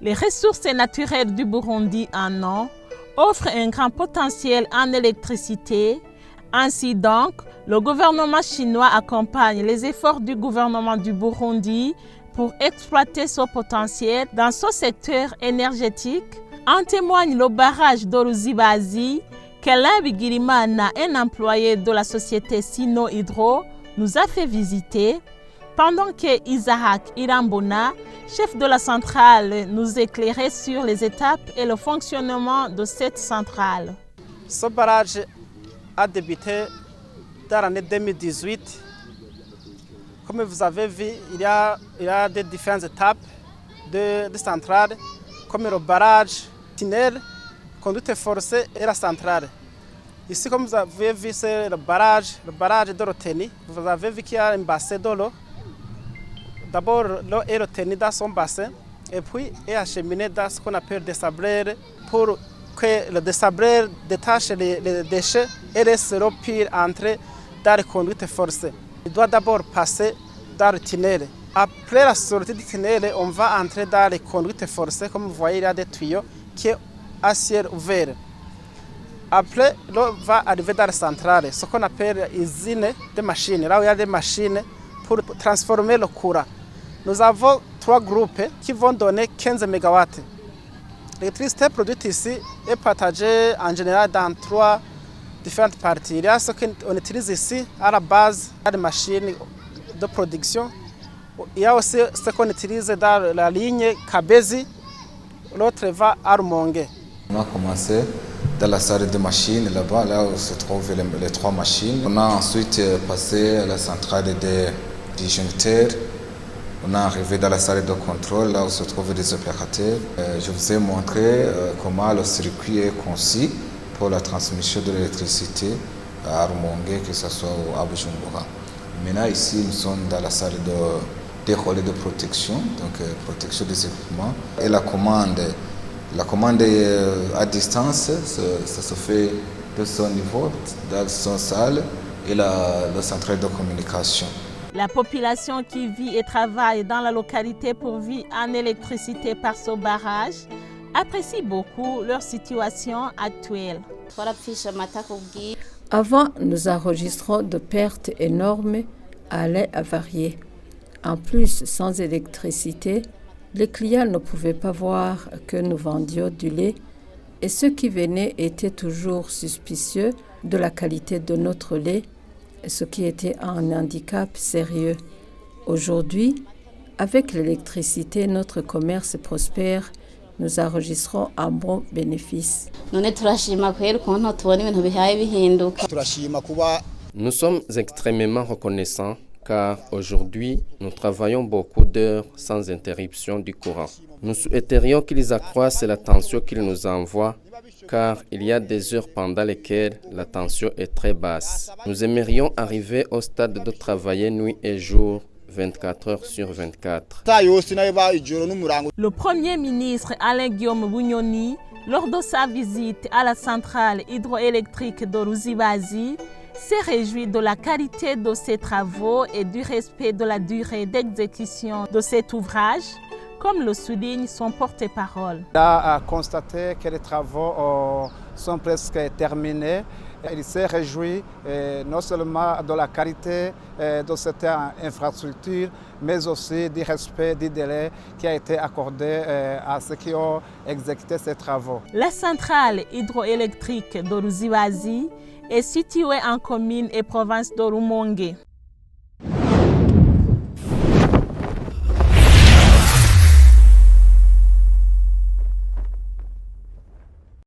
Les ressources naturelles du Burundi en eau offrent un grand potentiel en électricité. Ainsi donc, le gouvernement chinois accompagne les efforts du gouvernement du Burundi pour exploiter ce potentiel dans ce secteur énergétique. En témoigne le barrage de Ruzibazi qu'Alain Bigirimana, un employé de la société Sino Hydro, nous a fait visiter, pendant que Isaac Irambona, chef de la centrale, nous éclairait sur les étapes et le fonctionnement de cette centrale. Ce barrage a débuté dans l'année 2018. Comme vous avez vu, il y a des différentes étapes de centrale, comme le barrage, tunnel, conduite forcée et la centrale. Ici, comme vous avez vu, c'est le barrage de Roteni. Vous avez vu qu'il y a un bassin de l'eau. D'abord, l'eau est retenue dans son bassin et puis est acheminée dans ce qu'on appelle des sableurs pour que le désableur détache les déchets et laisse l'eau pure entrer dans les conduites forcées. Il doit d'abord passer dans le tunnel. Après la sortie du tunnel, on va entrer dans les conduites forcées. Comme vous voyez, il y a des tuyaux qui sont à ciel ouvert. Après, l'eau va arriver dans la centrale, ce qu'on appelle usine de machines. Là où il y a des machines pour transformer le courant. Nous avons 3 groupes qui vont donner 15 MW. L'électricité produite ici est partagée en général dans 3 différentes parties. Il y a ce qu'on utilise ici à la base des machines de production. Il y a aussi ce qu'on utilise dans la ligne Kabezi, l'autre va à Rumonge. On a commencé dans la salle de machines, là-bas, là où se trouvent les 3 machines. On a ensuite passé à la centrale des disjoncteurs. On est arrivé dans la salle de contrôle, là où se trouvent les opérateurs. Je vous ai montré comment le circuit est conçu pour la transmission de l'électricité à Rumonge, que ce soit à Bujumbura. Maintenant, ici, nous sommes dans la salle des relais de protection, donc protection des équipements. Et la commande à distance, ça se fait de son niveau, dans son salle et la centrale de communication. La population qui vit et travaille dans la localité pourvue en électricité par ce barrage apprécie beaucoup leur situation actuelle. Avant, nous enregistrons de pertes énormes à lait avarié. En plus, sans électricité, les clients ne pouvaient pas voir que nous vendions du lait et ceux qui venaient étaient toujours suspicieux de la qualité de notre lait, ce qui était un handicap sérieux. Aujourd'hui, avec l'électricité, notre commerce prospère. Nous enregistrons un bon bénéfice. Nous sommes extrêmement reconnaissants car aujourd'hui, nous travaillons beaucoup d'heures sans interruption du courant. Nous souhaiterions qu'ils accroissent la tension qu'ils nous envoient car il y a des heures pendant lesquelles la tension est très basse. Nous aimerions arriver au stade de travailler nuit et jour, 24 heures sur 24. Le Premier ministre Alain Guillaume Bunyoni, lors de sa visite à la centrale hydroélectrique de Ruzibazi, s'est réjoui de la qualité de ces travaux et du respect de la durée d'exécution de cet ouvrage, comme le souligne son porte-parole. Il a constaté que les travaux sont presque terminés. Il s'est réjoui non seulement de la qualité de cette infrastructure, mais aussi du respect du délai qui a été accordé à ceux qui ont exécuté ces travaux. La centrale hydroélectrique de Ruzibazi est située en commune et province de Rumonge.